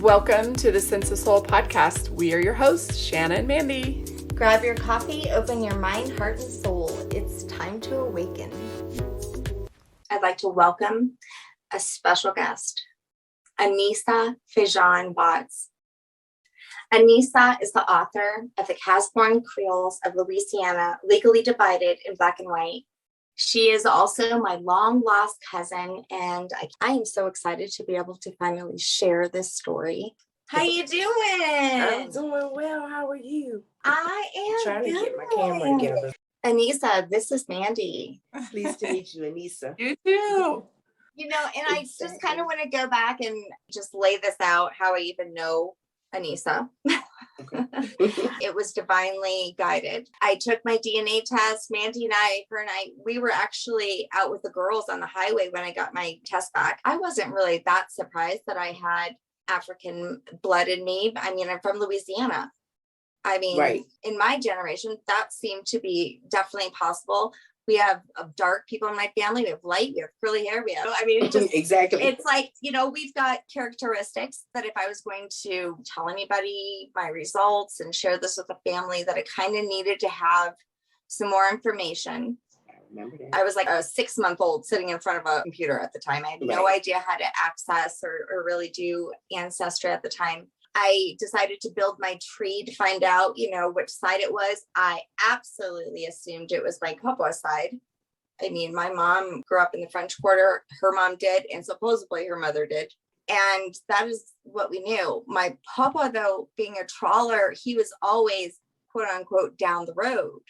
Welcome to the Sense of Soul podcast. We are your hosts, Shanna and Mandy. Grab your coffee, open your mind, heart, and soul. It's time to awaken. I'd like to welcome a special guest, Anisa Fascine Watts. Anisa is the author of the Casborn Creoles of Louisiana, Legally Divided in Black and White. She is also my long-lost cousin, and I am so excited to be able to finally share this story. How you doing? I'm doing well. How are you? I am Trying good. to get my camera together. Anisa, this is Mandy. Pleased to meet you, Anissa. You too. You know, and I just kind of want to go back and just lay this out, how I even know Anisa. It was divinely guided. I took my DNA test. Mandy and I, we were actually out with the girls on the highway when I got my test back. I wasn't really that surprised that I had African blood in me. I mean, I'm from Louisiana. I mean, Right. In my generation, that seemed to be definitely possible. We have dark people in my family. We have light, we have curly hair. It's just, Exactly. it's like, we've got characteristics that if I was going to tell anybody my results and share this with the family, that I kind of needed to have some more information. I remember that. I was like a 6-month-old sitting in front of a computer at the time. I had no idea how to access or really do ancestry at the time. I decided to build my tree to find out, which side it was. I absolutely assumed it was my papa side. I mean, my mom grew up in the French Quarter. Her mom did, and supposedly her mother did. And that is what we knew. My papa, though, being a trawler, he was always, quote unquote, down the road.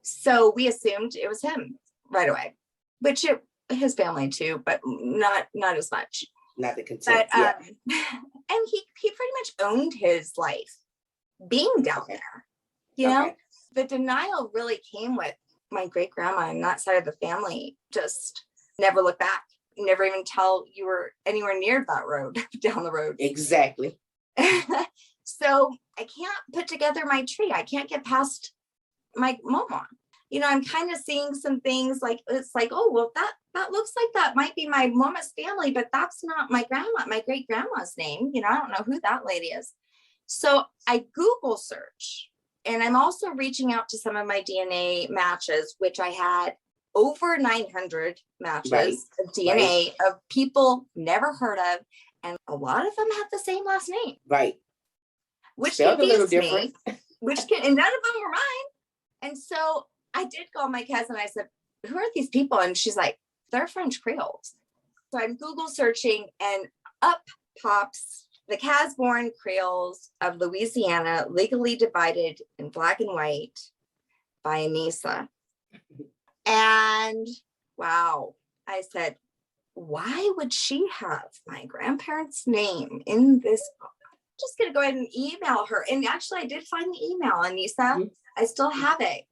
So we assumed it was him right away, which his family too, but not as much. Not the consent. But and he pretty much owned his life being down there. You know, the denial really came with my great grandma and that side of the family. Just never look back. Never even tell you were anywhere near that road down the road. Exactly. So I can't put together my tree. I can't get past my mama. I'm kind of seeing some things like, it's like, oh, well, that looks like that might be my mama's family, but that's not my great grandma's name. I don't know who that lady is. So I Google search, and I'm also reaching out to some of my DNA matches, which I had over 900 matches of DNA of people never heard of. And a lot of them had the same last name. Right. Which Spelled a little confused me, different. and none of them were mine. And so I did call my cousin. I said, who are these people? And she's like, they're French Creoles. So I'm Google searching, and up pops the Casborn Creoles of Louisiana, Legally Divided in Black and White by Anissa. And wow, I said, why would she have my grandparents' name in this book? I'm just going to go ahead and email her. And actually, I did find the email, Anissa. Mm-hmm. I still have it.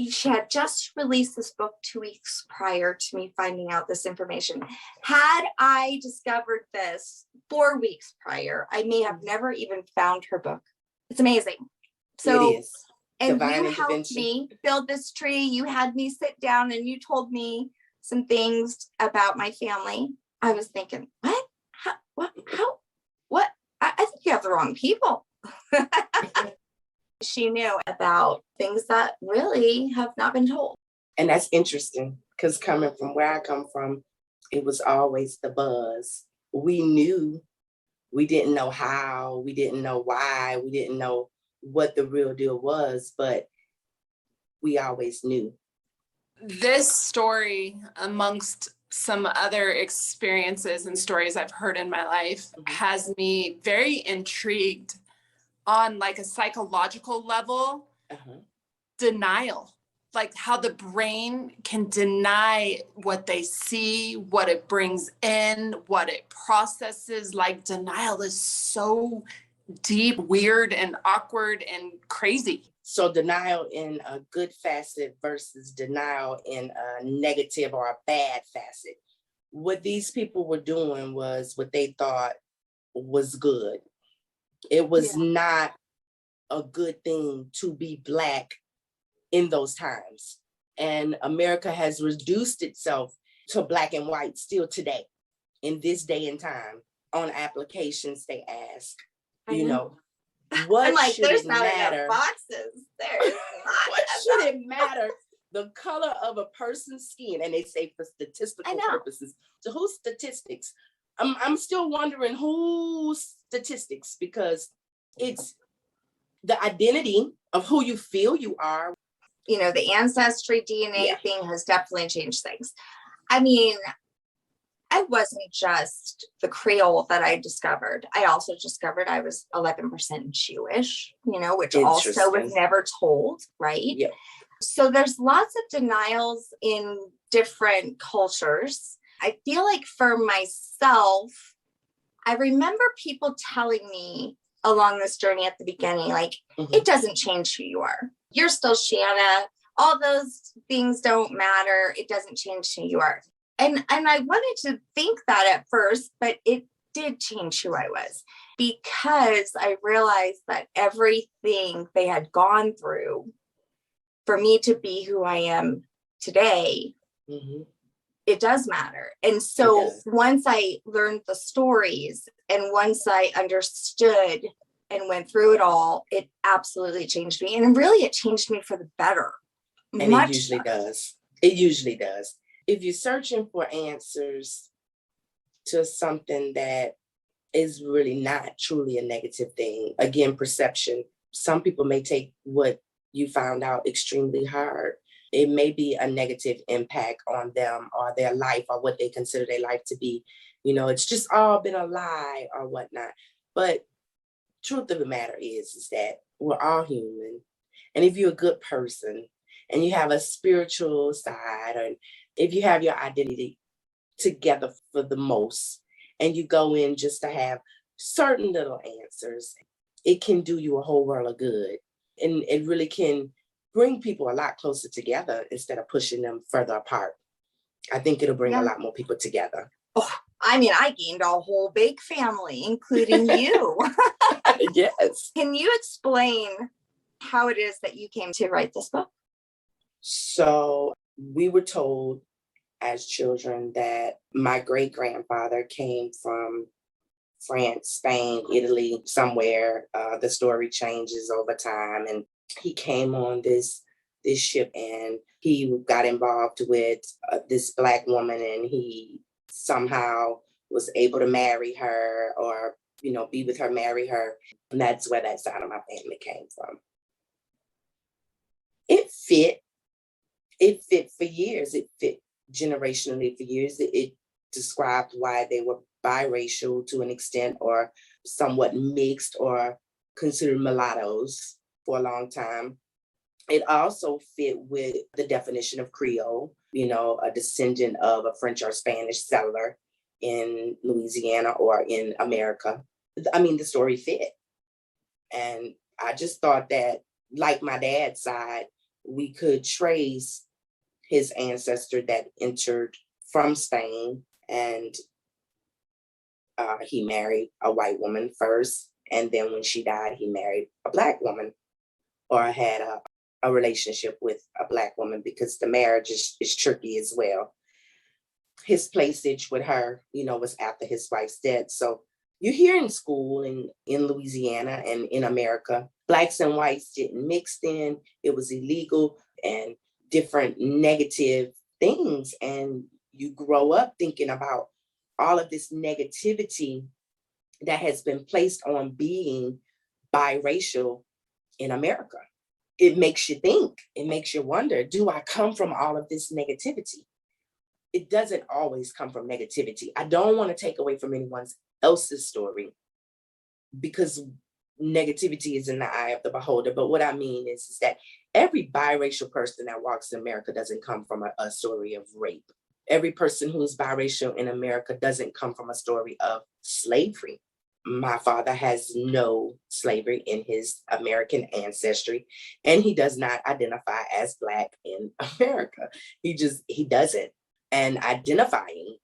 She had just released this book 2 weeks prior to me finding out this information. Had I discovered this 4 weeks prior, I may have never even found her book. It's amazing. So, it is. And Divine you helped me build this tree. You had me sit down and you told me some things about my family. I was thinking, what? What? I think you have the wrong people. She knew about things that really have not been told. And that's interesting, because coming from where I come from, it was always the buzz. We knew, we didn't know how, we didn't know why, we didn't know what the real deal was, but we always knew. This story, amongst some other experiences and stories I've heard in my life, has me very intrigued on like a psychological level. Denial, like how the brain can deny what they see, what it brings in, what it processes. Like denial is so deep, weird, and awkward and crazy. So denial in a good facet versus denial in a negative or a bad facet. What these people were doing was what they thought was good. It was not a good thing to be Black in those times. And America has reduced itself to Black and white still today, in this day and time. on applications they ask, I you know. know, what I'm like, should there's it not matter? enough boxes. There is not What should enough. it matter? The color of a person's skin, and they say for statistical purposes. So whose statistics? I'm still wondering whose statistics, because it's the identity of who you feel you are. You know, the ancestry DNA thing has definitely changed things. I mean, I wasn't just the Creole that I discovered. I also discovered I was 11% Jewish, you know, which also was never told, right? Yeah. So there's lots of denials in different cultures. I feel like for myself, I remember people telling me along this journey at the beginning, like, it doesn't change who you are. You're still Shanna. All those things don't matter. It doesn't change who you are. And I wanted to think that at first, but it did change who I was, because I realized that everything they had gone through for me to be who I am today, it does matter. And so once I learned the stories and once I understood and went through it all, it absolutely changed me. And really, it changed me for the better. And it usually does. It usually does. If you're searching for answers to something that is really not truly a negative thing, again, perception. Some people may take what you found out extremely hard. It may be a negative impact on them or their life or what they consider their life to be. You know, it's just all been a lie or whatnot. But truth of the matter is that we're all human. And if you're a good person and you have a spiritual side, and if you have your identity together for the most, and you go in just to have certain little answers, it can do you a whole world of good. And it really can bring people a lot closer together instead of pushing them further apart. I think it'll bring a lot more people together. Oh, I mean, I gained a whole big family, including you. Yes. Can you explain how it is that you came to write this book? So we were told as children that my great-grandfather came from France, Spain, Italy, somewhere. The story changes over time. And he came on this ship and he got involved with this Black woman, and he somehow was able to marry her, or, you know, be with her, marry her. And that's where that side of my family came from. It fit for years. It fit generationally for years. It described why they were biracial to an extent, or somewhat mixed, or considered mulattoes for a long time. It also fit with the definition of Creole, you know, a descendant of a French or Spanish settler in Louisiana or in America. I mean, the story fit. And I just thought that, like my dad's side, we could trace his ancestor that entered from Spain, and he married a white woman first. And then when she died, he married a Black woman, or had a relationship with a Black woman, because the marriage is tricky as well. His placage with her, you know, was after his wife's death. So you hear in school in Louisiana and in America, Blacks and whites didn't mix then. It was illegal and different negative things. And you grow up thinking about all of this negativity that has been placed on being biracial in America. It makes you think, it makes you wonder, do I come from all of this negativity? It doesn't always come from negativity. I don't want to take away from anyone else's story, because negativity is in the eye of the beholder. But what I mean is that every biracial person that walks in America doesn't come from a story of rape. Every person who's biracial in America doesn't come from a story of slavery. My father has no slavery in his American ancestry, and he does not identify as Black in America. He doesn't. And identifying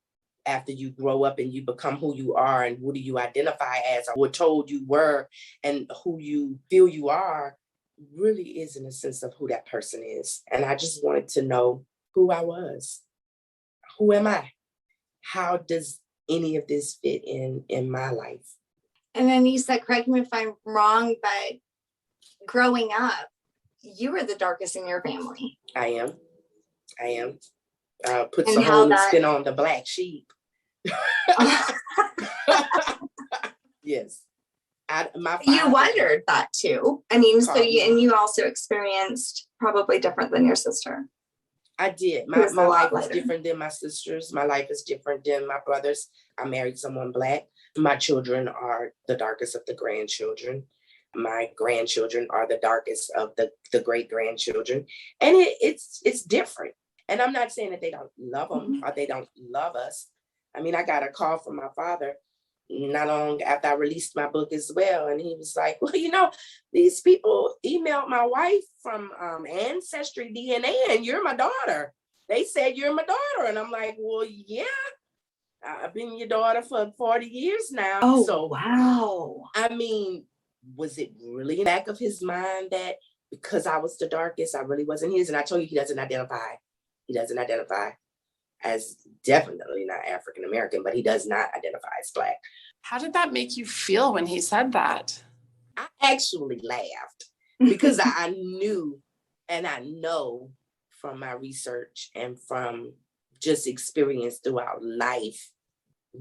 after you grow up and you become who you are, and what do you identify as, or were told you were, and who you feel you are, really is in a sense of who that person is. And I just wanted to know who I was. Who am I? How does any of this fit in my life. And then you said, correct me if I'm wrong, but growing up, you were the darkest in your family. I am. Puts And a how whole that- spin on the black sheep. Yes. You wondered that too. I mean, so Called me. you also experienced probably different than your sister. I did. It was My a lot life was lighter. different than my sister's. My life is different than my brother's. I married someone black. My children are the darkest of the grandchildren. My grandchildren are the darkest of the great grandchildren. And it's different. And I'm not saying that they don't love them or they don't love us. I mean, I got a call from my father not long after I released my book as well. And he was like, well, you know, these people emailed my wife from Ancestry DNA and you're my daughter. They said you're my daughter. And I'm like, well, yeah, I've been your daughter for 40 years now. Oh, so wow. I mean, was it really in the back of his mind that because I was the darkest, I really wasn't his? And I told you, he doesn't identify. He doesn't identify as definitely not African-American, but he does not identify as black. How did that make you feel when he said that? I actually laughed because I knew and I know from my research and from just experience throughout life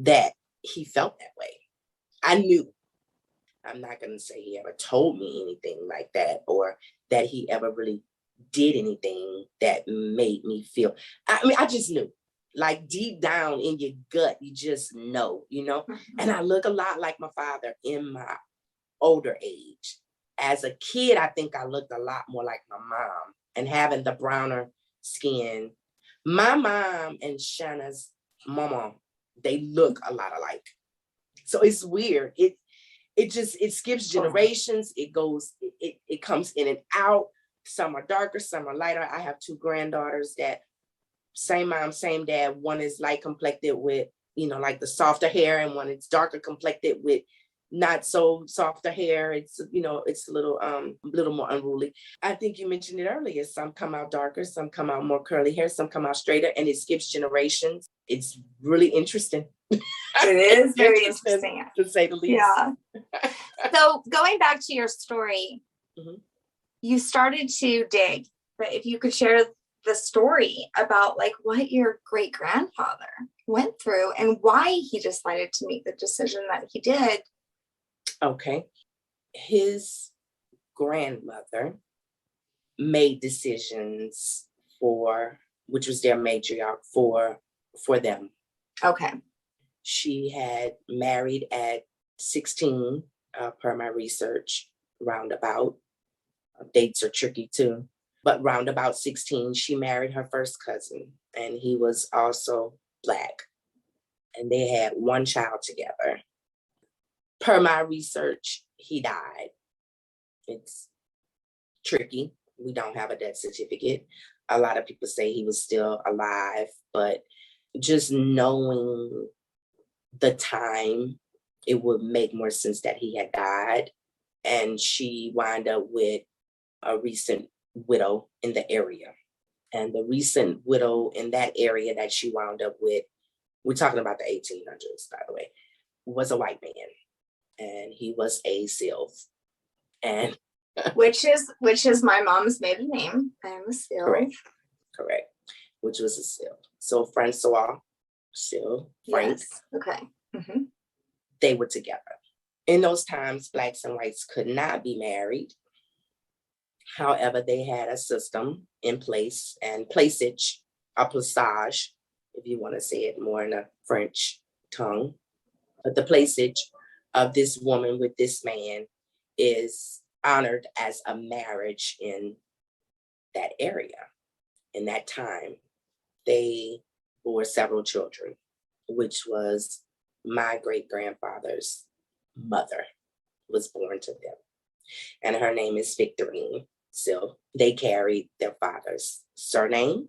that he felt that way. I knew. I'm not going to say he ever told me anything like that or that he ever really did anything that made me feel. I mean, I just knew. Like deep down in your gut, you just know, you know? And I look a lot like my father in my older age. As a kid, I think I looked a lot more like my mom and having the browner skin. My mom and Shanna's mama, they look a lot alike. So it's weird. It skips generations. It comes in and out. Some are darker, some are lighter. I have two granddaughters that same mom, same dad. One is light complected with, you know, like the softer hair, and one is darker complected with not so softer hair. It's, you know, it's a little more unruly. I think you mentioned it earlier. Some come out darker, some come out more curly hair, some come out straighter, and it skips generations. It's really interesting. It is very interesting, to say the least. Yeah. So going back to your story, you started to dig, but if you could share the story about like what your great grandfather went through and why he decided to make the decision that he did. Okay. His grandmother made decisions which was their matriarch for them. Okay. She had married at 16, per my research, roundabout. Dates are tricky too. But round about 16, she married her first cousin, and he was also black. And they had one child together. Per my research, he died. It's tricky. We don't have a death certificate. A lot of people say he was still alive, but just knowing the time, it would make more sense that he had died. And she wound up with a recent widow in the area. And the recent widow in that area that she wound up with, we're talking about the 1800s, by the way, was a white man. And he was a sylph. And which is my mom's maiden name. I am a sylph. Correct. Which was a sylph. So Francois, sylph, Frank. Yes. Okay. They were together. In those times, blacks and whites could not be married. However, they had a system in place, and placage, a plaçage, if you want to say it more in a French tongue. But the placage of this woman with this man is honored as a marriage in that area. In that time, they bore several children, which was my great-grandfather's mother was born to them. And her name is Victorine. So they carried their father's surname.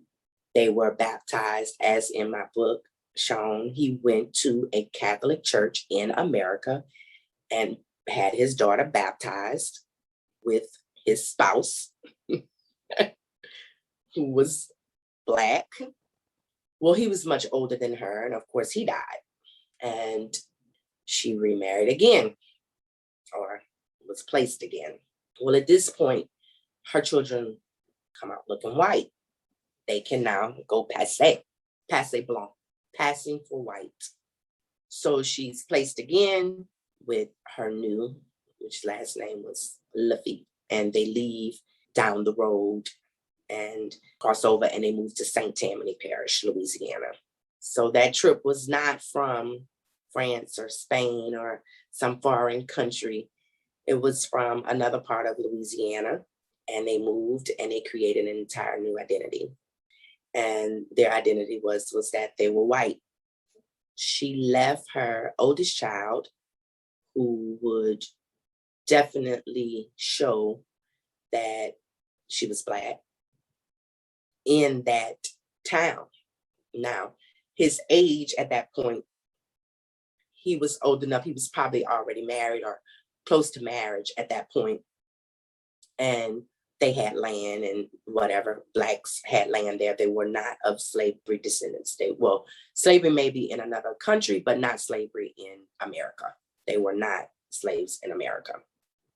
They were baptized, as in my book shown. He went to a Catholic church in America and had his daughter baptized with his spouse, who was black. Well, he was much older than her, and of course he died. And she remarried again, or was placed again. Well, at this point, her children come out looking white. They can now go passe blanc, passing for white. So she's placed again with her new, which last name was Lafitte, and they leave down the road and cross over, and they move to St. Tammany Parish, Louisiana. So that trip was not from France or Spain or some foreign country. It was from another part of Louisiana, and they moved and they created an entire new identity. And their identity was that they were white. She left her oldest child, who would definitely show that she was Black, in that town. Now, his age at that point, he was old enough, he was probably already married or close to marriage at that point. And they had land and whatever. Blacks had land there. They were not of slavery descendants. Slavery may be in another country, but not slavery in America. They were not slaves in America.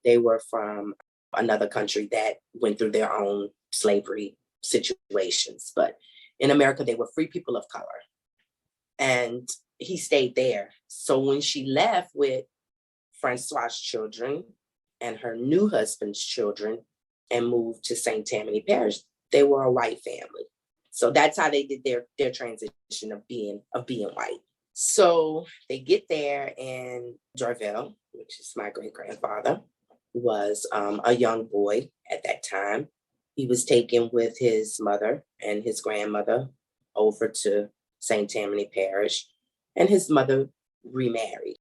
They were from another country that went through their own slavery situations. But in America, they were free people of color. And he stayed there. So when she left with Francois's children and her new husband's children and moved to St. Tammany Parish, they were a white family. So that's how they did their transition of being white. So they get there, and Darville, which is my great-grandfather, was a young boy at that time. He was taken with his mother and his grandmother over to St. Tammany Parish, and his mother remarried.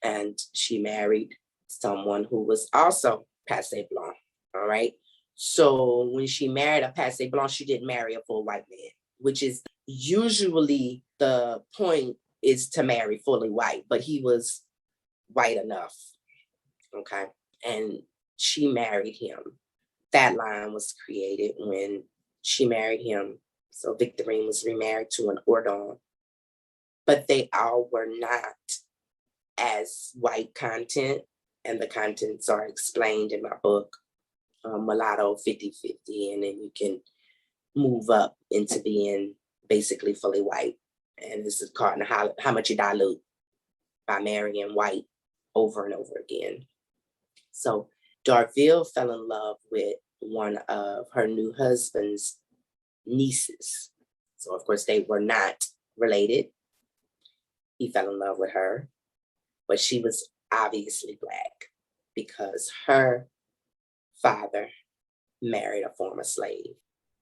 And she married someone who was also passe blanc, all right? So when she married a passe blanc, she didn't marry a full white man, which is usually the point, is to marry fully white, but he was white enough, okay? And she married him. That line was created when she married him. So Victorine was remarried to an Ordon, but they all were not as white content, and the contents are explained in my book, Mulatto 50-50, and then you can move up into being basically fully white. And this is called How Much You Dilute, by marrying white over and over again. So Darville fell in love with one of her new husband's nieces. So of course they were not related. He fell in love with her, but she was obviously Black because her father married a former slave.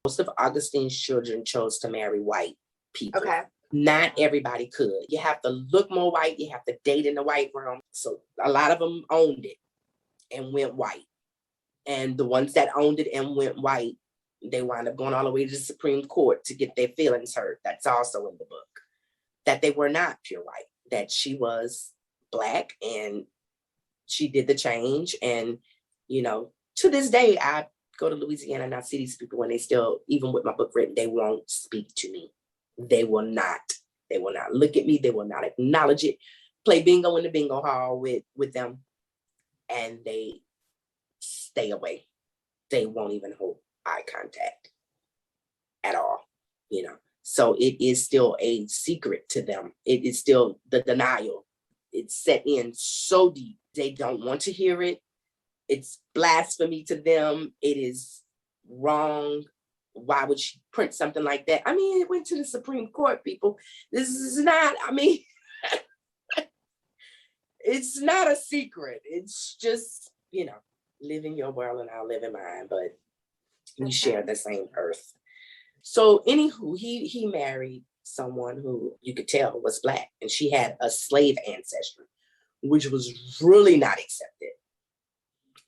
Most of Augustine's children chose to marry white people. Okay. Not everybody could. You have to look more white. You have to date in the white realm. So a lot of them owned it and went white. And the ones that owned it and went white, they wound up going all the way to the Supreme Court to get their feelings hurt. That's also in the book. That they were not pure white, that she was Black and she did the change. And, to this day, I go to Louisiana and I see these people, when they still, even with my book written, they won't speak to me. They will not look at me. They will not acknowledge it. Play bingo in the bingo hall with them, and they stay away. They won't even hold eye contact at all, So it is still a secret to them. It is still the denial. It's set in so deep. They don't want to hear it. It's blasphemy to them. It is wrong. Why would she print something like that? I mean, it went to the Supreme Court, people. This is not, it's not a secret. It's just, live in your world and I'll live in mine, but we share the same earth. So anywho, he married someone who you could tell was Black, and she had a slave ancestry, which was really not accepted.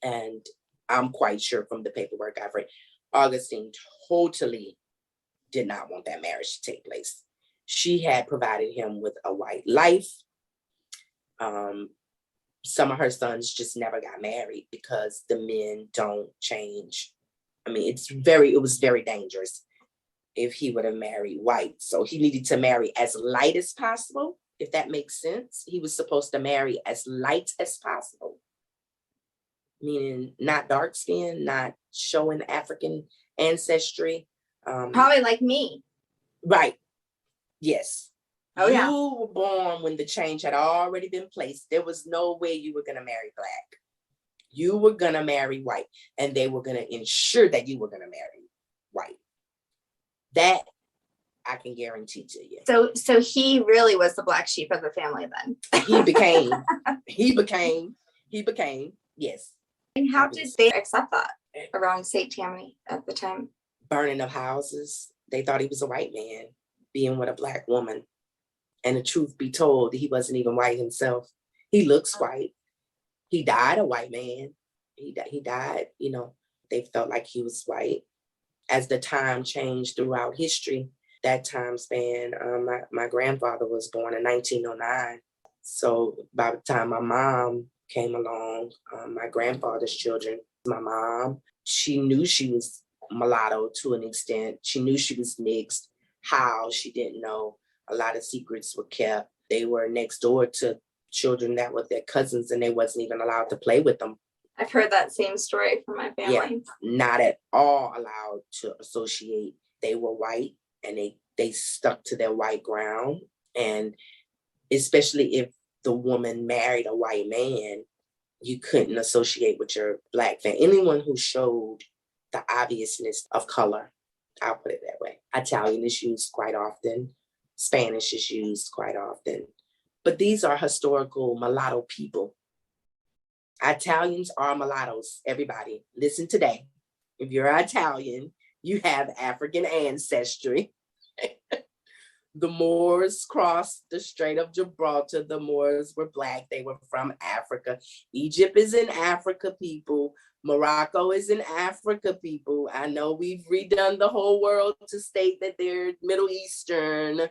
And I'm quite sure from the paperwork I've read, Augustine totally did not want that marriage to take place. She had provided him with a white life. Some of her sons just never got married because the men don't change. It was very dangerous if he would have married white. So he needed to marry as light as possible if that makes sense. He was supposed to marry as light as possible, meaning not dark skin, not showing African ancestry. Probably like me. Right. Yes. Oh, yeah. You were born when the change had already been placed. There was no way you were going to marry Black. You were going to marry white, and they were going to ensure that you were going to marry white. That I can guarantee to you. So he really was the black sheep of the family then. He became, yes. And how did they accept that around St. Tammany at the time? Burning of houses. They thought he was a white man being with a Black woman. And the truth be told, he wasn't even white himself. He looks white. He died a white man. He died, you know, they felt like he was white. As the time changed throughout history, that time span, my grandfather was born in 1909. So by the time my mom came along, my grandfather's children, my mom, she knew she was mulatto to an extent. She knew she was mixed. How, she didn't know. A lot of secrets were kept. They were next door to children that were their cousins, and they wasn't even allowed to play with them. I've heard that same story from my family. Yeah, not at all allowed to associate. They were white, and they stuck to their white ground. And especially if the woman married a white man, you couldn't associate with your Black family. Anyone who showed the obviousness of color, I'll put it that way. Italian is used quite often. Spanish is used quite often. But these are historical mulatto people. Italians are mulattoes, everybody. Listen today. If you're Italian, you have African ancestry. The Moors crossed the Strait of Gibraltar. The Moors were Black. They were from Africa. Egypt is in Africa, people. Morocco is in Africa, people. I know we've redone the whole world to state that they're Middle Eastern.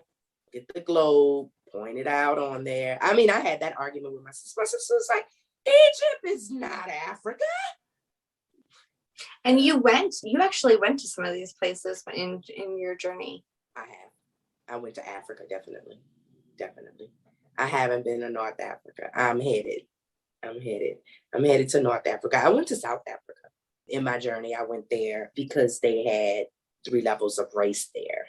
Get the globe, point it out on there. I mean, I had that argument with my sister. My sister was like, Egypt is not Africa. And you actually went to some of these places in your journey. I have. I went to Africa, definitely. I haven't been to North Africa. I'm headed to North Africa. I went to South Africa. In my journey, I went there because they had 3 levels of race there.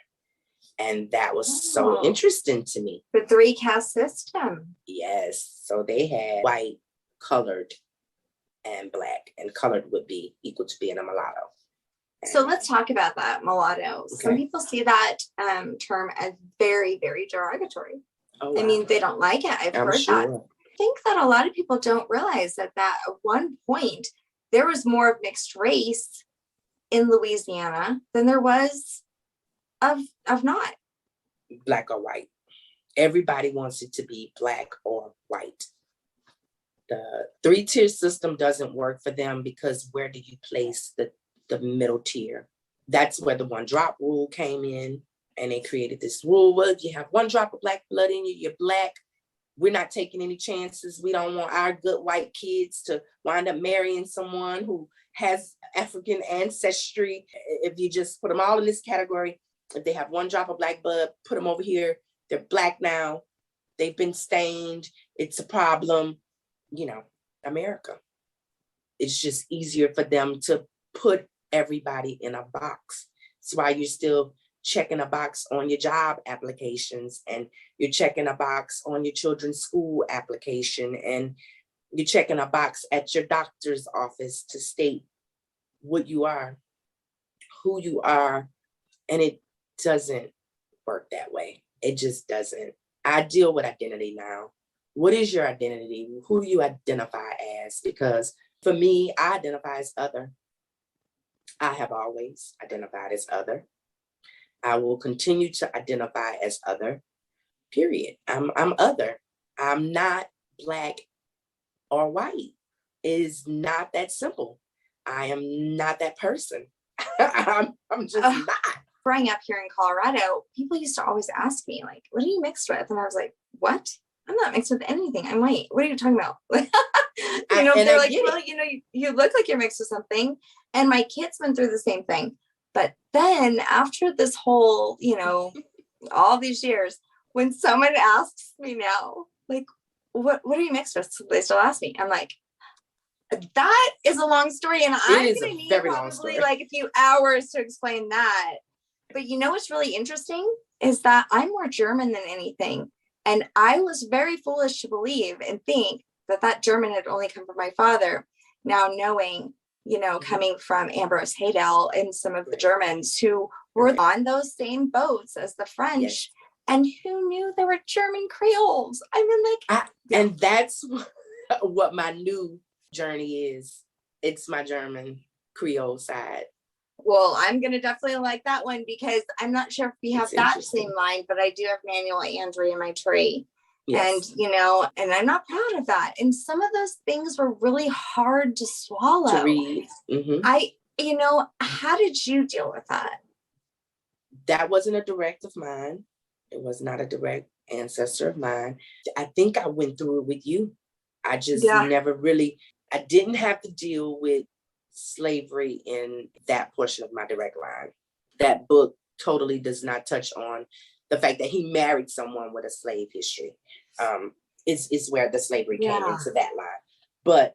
And that was so interesting to me. The 3 caste system. Yes. So they had white, colored, and Black. And colored would be equal to being a mulatto. So let's talk about that, mulatto. Okay. Some people see that term as very, very derogatory. Oh, wow. I mean, they don't like it. I've heard that. I think that a lot of people don't realize that at one point, there was more of mixed race in Louisiana than there was of not. Black or white. Everybody wants it to be Black or white. The 3-tier system doesn't work for them because where do you place the middle tier? That's where the 1 drop rule came in, and they created this rule. Well, if you have 1 drop of Black blood in you, you're Black. We're not taking any chances. We don't want our good white kids to wind up marrying someone who has African ancestry. If you just put them all in this category, if they have 1 drop of Black blood, put them over here. They're Black now. They've been stained. It's a problem. You know, America. It's just easier for them to put everybody in a box. That's why you're still checking a box on your job applications, and you're checking a box on your children's school application, and you're checking a box at your doctor's office to state what you are, who you are, and it doesn't work that way. It just doesn't. I deal with identity now. What is your identity? Who do you identify as? Because for me, I identify as other. I have always identified as other. I will continue to identify as other, period. I'm other. I'm not Black or white. It is not that simple. I am not that person. I'm just not. Growing up here in Colorado, people used to always ask me, like, what are you mixed with? And I was like, what? I'm not mixed with anything. I'm white. What are you talking about? They're like, well, you look like you're mixed with something. And my kids went through the same thing. But then after this whole, all these years, when someone asks me now, like, what are you mixed with? They still ask me. I'm like, that is a long story, and I'm gonna need probably like a few hours to explain that. But you know what's really interesting is that I'm more German than anything. And I was very foolish to believe and think that German had only come from my father. Now knowing, you know, coming from Ambrose Haydel and some of the Germans who were on those same boats as the French. Yes. And who knew there were German Creoles? I mean, like, and that's what my new journey is. It's my German Creole side. Well, I'm going to definitely like that one because I'm not sure if we have that same line, but I do have Manuel Andre in my tree. Yes. And, you know, and I'm not proud of that. And some of those things were really hard to swallow. To read. You know, how did you deal with that? That wasn't a direct of mine. It was not a direct ancestor of mine. I think I went through it with you. I just never really, I didn't have to deal with slavery in that portion of my direct line. That book totally does not touch on the fact that he married someone with a slave history. Is where the slavery came into that line. But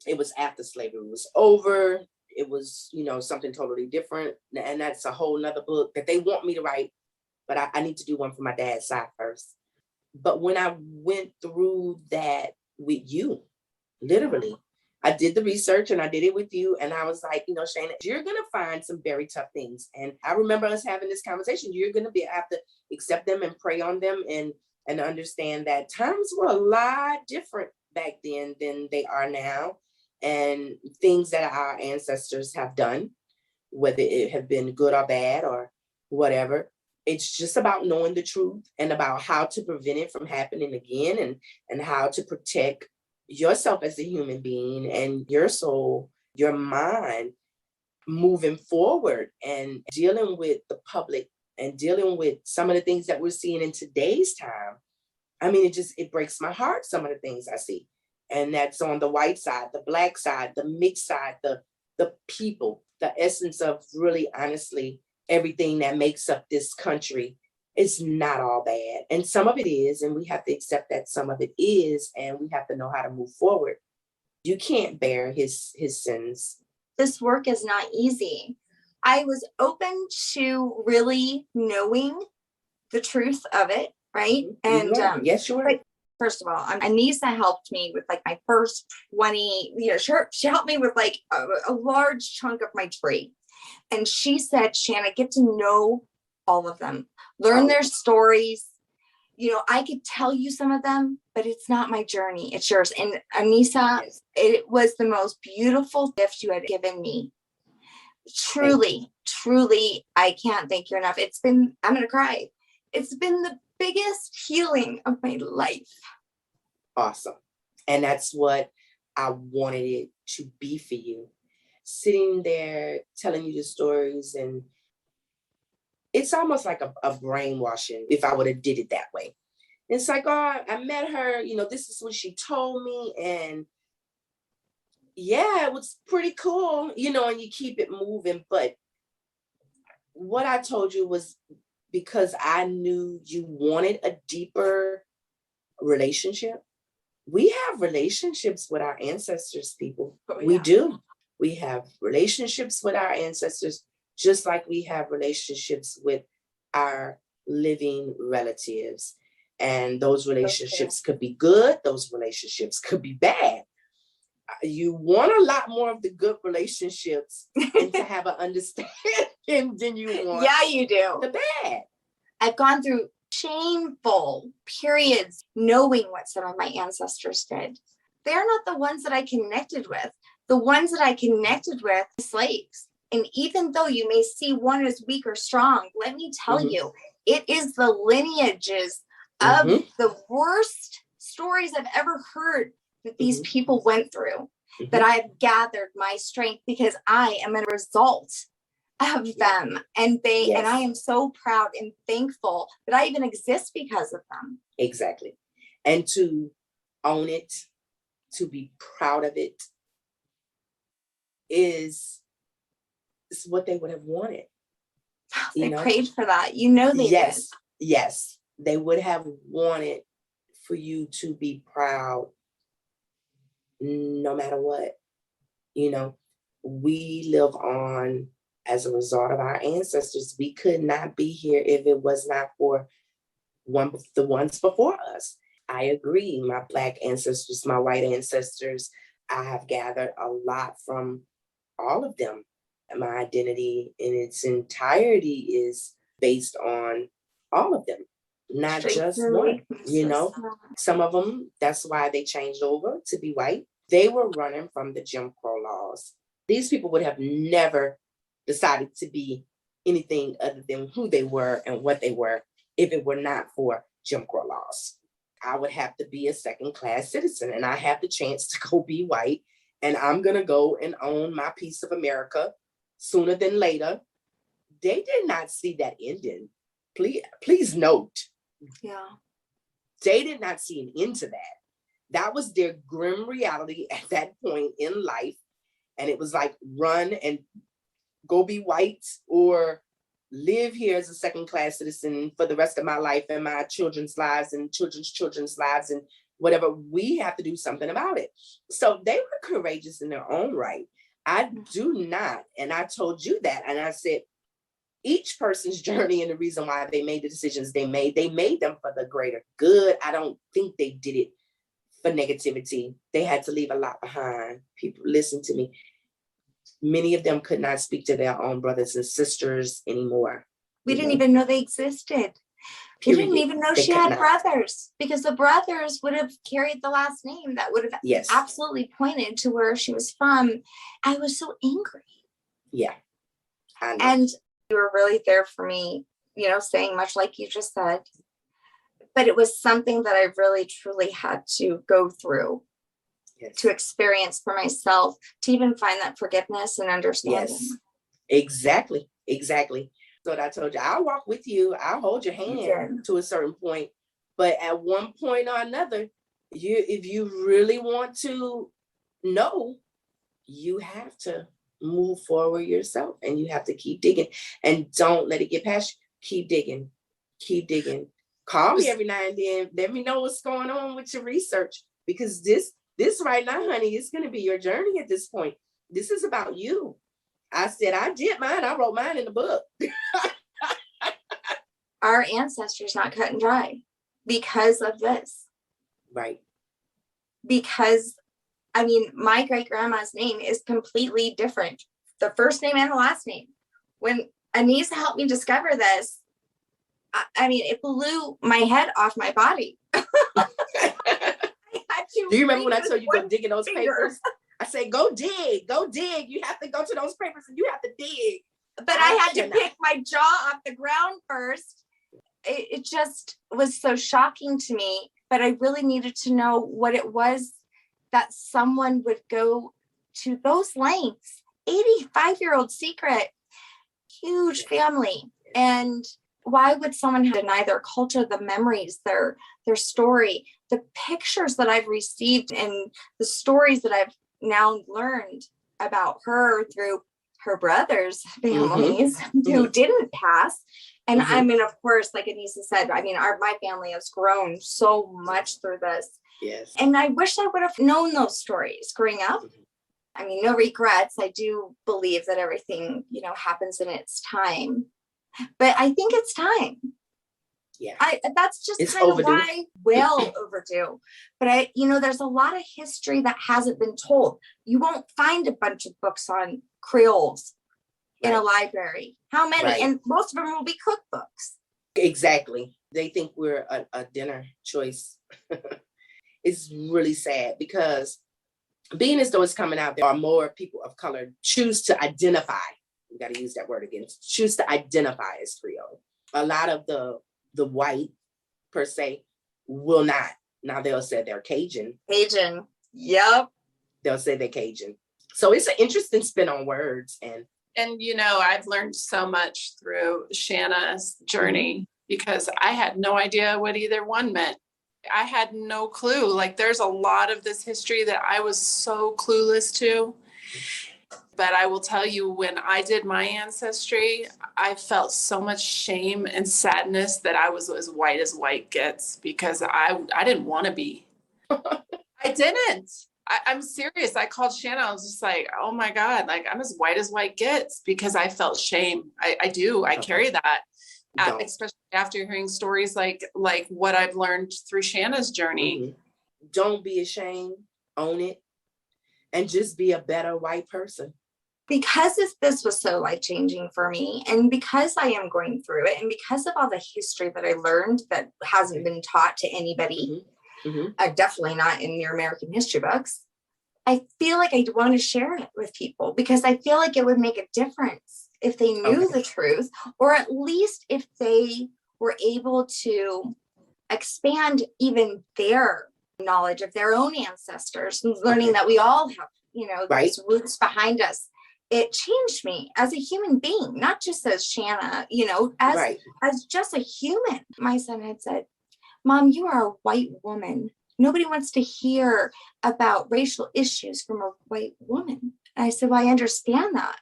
it was after slavery was over. It was, you know, something totally different. And that's a whole nother book that they want me to write, but I need to do one for my dad's side first. But when I went through that with you, literally, I did the research and I did it with you. And I was like, you know, Shanna, you're going to find some very tough things. And I remember us having this conversation. You're going to have to accept them and pray on them and understand that times were a lot different back then than they are now. And things that our ancestors have done, whether it have been good or bad or whatever, it's just about knowing the truth and about how to prevent it from happening again and how to protect yourself as a human being and your soul, your mind moving forward and dealing with the public and dealing with some of the things that we're seeing in today's time. I mean, it breaks my heart, some of the things I see. And that's on the white side, the black side, the mixed side, the people, the essence of really honestly everything that makes up this country. It's not all bad. And some of it is, and we have to accept that some of it is, and we have to know how to move forward. You can't bear his sins. This work is not easy. I was open to really knowing the truth of it, right? And yes, sure. But first of all, Anisa helped me with like my first 20, you know, she helped me with like a large chunk of my tree. And she said, Shanna, get to know all of them, learn their stories. You know, I could tell you some of them, but it's not my journey. It's yours. And Anissa, it was the most beautiful gift you had given me. Truly, truly, I can't thank you enough. I'm going to cry. It's been the biggest healing of my life. Awesome. And that's what I wanted it to be for you. Sitting there, telling you the stories, and it's almost like a brainwashing if I would have did it that way. It's like, oh, I met her, you know, this is what she told me. And yeah, it was pretty cool, you know, and you keep it moving. But what I told you was because I knew you wanted a deeper relationship. We have relationships with our ancestors, people. We do. We have relationships with our ancestors, just like we have relationships with our living relatives. And those relationships could be good. Those relationships could be bad. You want a lot more of the good relationships and to have an understanding than you want. Yeah, you do. The bad. I've gone through shameful periods knowing what some of my ancestors did. They're not the ones that I connected with. The ones that I connected with are slaves. And even though you may see one as weak or strong, let me tell you, it is the lineages of the worst stories I've ever heard that these people went through, that I've gathered my strength because I am a result of them. And and I am so proud and thankful that I even exist because of them. Exactly. And to own it, to be proud of it, is what they would have wanted. They prayed for that. You know they did. Yes. They would have wanted for you to be proud no matter what. You know, we live on as a result of our ancestors. We could not be here if it was not for the ones before us. I agree. My Black ancestors, my white ancestors, I have gathered a lot from all of them. My identity in its entirety is based on all of them, not just one. You know, some of them, that's why they changed over to be white. They were running from the Jim Crow laws. These people would have never decided to be anything other than who they were and what they were if it were not for Jim Crow laws. I would have to be a second-class citizen, and I have the chance to go be white, and I'm gonna go and own my piece of America sooner than later. They did not see that ending. Please note. Yeah. They did not see an end to that. That was their grim reality at that point in life. And it was like, run and go be white or live here as a second-class citizen for the rest of my life and my children's lives and children's lives and whatever. We have to do something about it. So they were courageous in their own right. I do not, and I told you that, and I said, each person's journey and the reason why they made the decisions they made them for the greater good. I don't think they did it for negativity. They had to leave a lot behind. People, listen to me. Many of them could not speak to their own brothers and sisters anymore. We didn't even know they existed. We didn't even know she had brothers, because the brothers would have carried the last name that would have absolutely pointed to where she was from. I was so angry. Yeah. I know. And you were really there for me, you know, saying much like you just said. But it was something that I really, truly had to go through, to experience for myself, to even find that forgiveness and understanding. Yes, exactly. So what I told you, I'll walk with you. I'll hold your hand to a certain point. But at one point or another, if you really want to know, you have to move forward yourself, and you have to keep digging, and don't let it get past you. Keep digging. Call me every now and then. Let me know what's going on with your research, because this right now, honey, is going to be your journey at this point. This is about you. I said, I did mine. I wrote mine in the book. Our ancestors not cut and dry because of this. Right. Because, I mean, my great grandma's name is completely different. The first name and the last name. When Anisa helped me discover this, I mean, it blew my head off my body. Do you remember when I told you go dig in those papers? I said, go dig. You have to go to those papers and you have to dig. But I had to pick my jaw off the ground first. It just was so shocking to me, but I really needed to know what it was that someone would go to those lengths. 85-year-old secret, huge family. And why would someone deny their culture, the memories, their story, the pictures that I've received and the stories that I've now learned about her through her brothers' families who didn't pass. And I mean, of course, like Anissa said, I mean, my family has grown so much through this. Yes. And I wish I would have known those stories growing up. I mean, no regrets. I do believe that everything, you know, happens in its time. But I think it's time. Yeah. That's just kind of why well overdue. But there's a lot of history that hasn't been told. You won't find a bunch of books on Creoles in a library. How many? Right. And most of them will be cookbooks. Exactly. They think we're a dinner choice. It's really sad because being as though it's coming out, there are more people of color choose to identify. We got to use that word again. Choose to identify as Creole. A lot of the white, per se, will not. Now they'll say they're Cajun. Cajun. Yep. They'll say they're Cajun. So it's an interesting spin on words. And I've learned so much through Shanna's journey because I had no idea what either one meant. I had no clue. Like there's a lot of this history that I was so clueless to. But I will tell you, when I did my ancestry, I felt so much shame and sadness that I was as white gets, because I didn't want to be. I didn't. I'm serious. I called Shanna. I was just like, oh my God, like I'm as white gets, because I felt shame. I do. I carry that, especially after hearing stories like what I've learned through Shanna's journey. Mm-hmm. Don't be ashamed. Own it. And just be a better white person. Because this was so life-changing for me, and because I am going through it, and because of all the history that I learned that hasn't been taught to anybody, definitely not in your American history books, I feel like I want to share it with people, because I feel like it would make a difference if they knew the truth, or at least if they were able to expand even their knowledge of their own ancestors, and learning that we all have, those roots behind us. It changed me as a human being, not just as Shanna, as just a human. My son had said, Mom, you are a white woman. Nobody wants to hear about racial issues from a white woman. And I said, well, I understand that.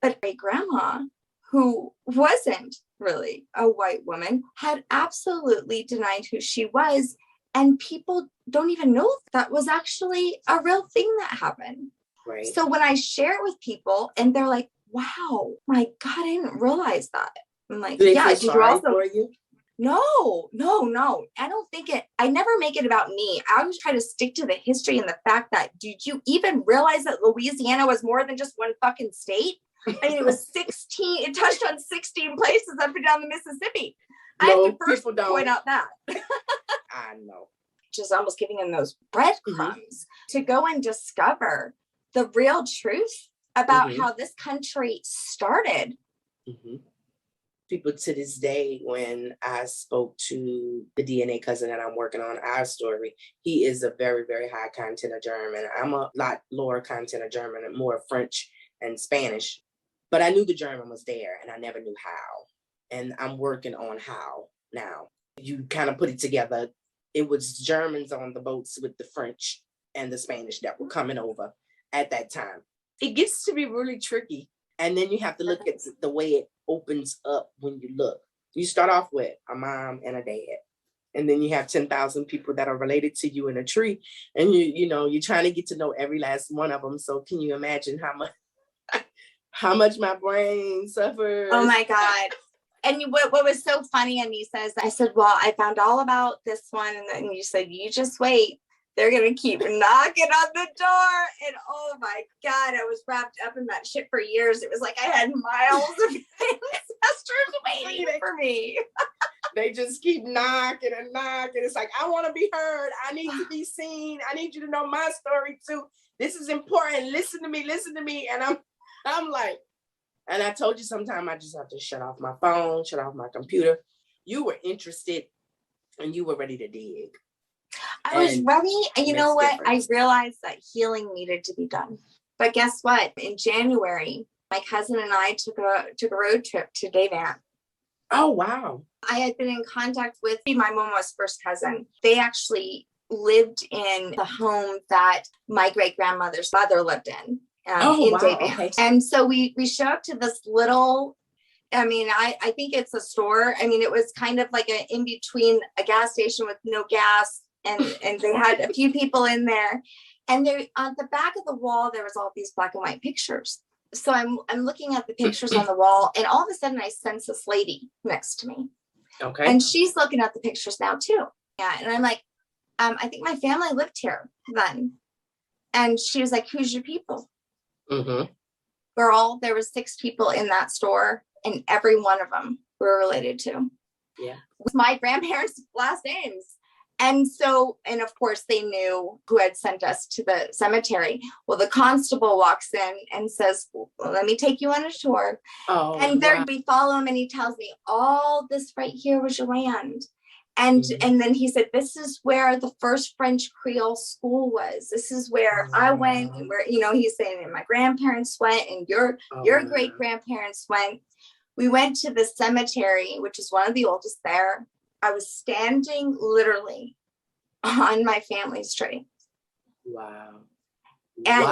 But my grandma, who wasn't really a white woman, had absolutely denied who she was. And people don't even know that was actually a real thing that happened. Right. So when I share it with people and they're like, wow, my God, I didn't realize that. I'm like, yeah, did you also? For you? No. I don't think I never make it about me. I always try to stick to the history and the fact that, did you even realize that Louisiana was more than just one fucking state? I mean, it was 16, it touched on 16 places up and down the Mississippi. I have to first point out that. I know. Just almost giving them those breadcrumbs to go and discover the real truth about how this country started. People to this day, when I spoke to the DNA cousin that I'm working on our story, he is a very, very high content of German. I'm a lot lower content of German and more French and Spanish. But I knew the German was there and I never knew how. And I'm working on how now. You kind of put it together. It was Germans on the boats with the French and the Spanish that were coming over at that time. It gets to be really tricky. And then you have to look at the way it opens up when you look. You start off with a mom and a dad. And then you have 10,000 people that are related to you in a tree. And you're trying to get to know every last one of them. So can you imagine how much my brain suffers? Oh my God. And what was so funny, Anissa, is I said, well, I found all about this one. And then you said, you just wait. They're going to keep knocking on the door. And oh my God, I was wrapped up in that shit for years. It was like I had miles of ancestors waiting for me. They just keep knocking and knocking. It's like, I want to be heard. I need to be seen. I need you to know my story too. This is important. Listen to me. And I'm like, and I told you sometime I just have to shut off my phone, shut off my computer. You were interested and you were ready to dig. I was ready. And you know what? I realized that healing needed to be done. But guess what? In January, my cousin and I took a road trip to Davant. Oh, wow. I had been in contact with my mama's first cousin. They actually lived in the home that my great-grandmother's mother lived in. In Davant. Okay. And so we show up to this little, I think it's a store. I mean, it was kind of like an in between a gas station with no gas. And they had a few people in there, and there on the back of the wall, there was all these black and white pictures. So I'm looking at the pictures on the wall, and all of a sudden I sense this lady next to me. Okay. And she's looking at the pictures now too. Yeah. And I'm like, I think my family lived here then. And she was like, who's your people? Girl, there was 6 people in that store, and every one of them were related to. Yeah. With my grandparents' last names. And of course they knew who had sent us to the cemetery. Well, the constable walks in and says, well, let me take you on a tour. Oh, and there we follow him, and he tells me all this right here was your land. And then he said, this is where the first French Creole school was. This is where I went, and where, he's saying, and my grandparents went, and your great grandparents went. We went to the cemetery, which is one of the oldest there. I was standing literally on my family's tree. Wow. And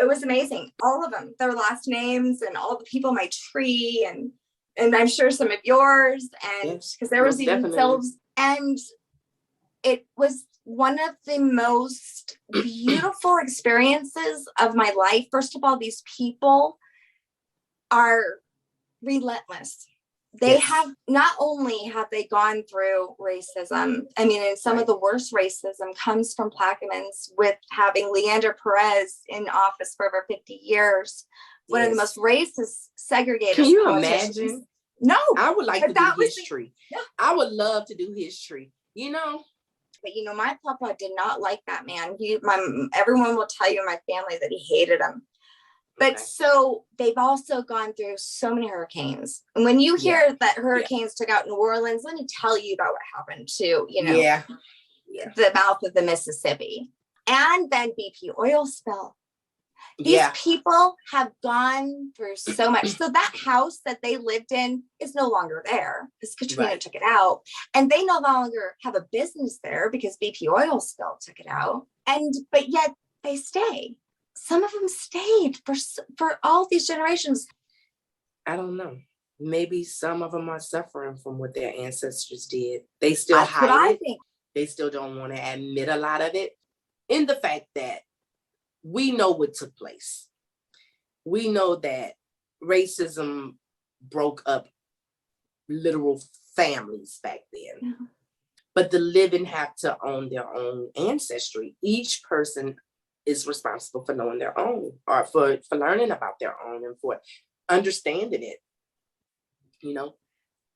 it was amazing. All of them, their last names and all the people on my tree, and I'm sure some of yours, and because there was even Phil's, and it was one of the most beautiful experiences of my life. First of all, these people are relentless. They have, not only have they gone through racism, I mean, and some of the worst racism comes from Plaquemines, with having Leander Perez in office for over 50 years, one of the most racist segregators. Can you imagine? No. I would like to do history. I would love to do history, you know? But, you know, my papa did not like that man. Everyone will tell you in my family that he hated him. But so they've also gone through so many hurricanes. And when you hear that hurricanes took out New Orleans, let me tell you about what happened to, you know, the mouth of the Mississippi. And then BP oil spill. These people have gone through so much. So that house that they lived in is no longer there because Katrina took it out. And they no longer have a business there because BP oil spill took it out. But yet they stay. Some of them stayed for all these generations. I don't know. Maybe some of them are suffering from what their ancestors did. They still hide it. They still don't want to admit a lot of it. In the fact that we know what took place. We know that racism broke up literal families back then. Yeah. But the living have to own their own ancestry. Each person is responsible for knowing their own, or for learning about their own, and for understanding it. You know,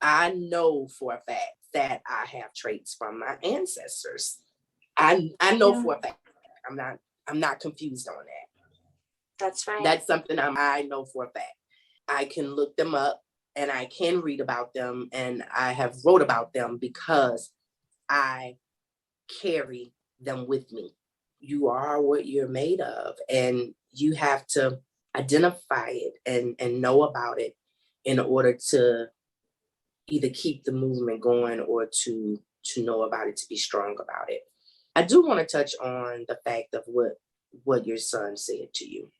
I know for a fact that I have traits from my ancestors. I know for a fact. I'm not confused on that. That's right. That's something I know for a fact. I can look them up and I can read about them, and I have wrote about them because I carry them with me. You are what you're made of, and you have to identify it and know about it in order to either keep the movement going or to know about it, to be strong about it. I do want to touch on the fact of what your son said to you.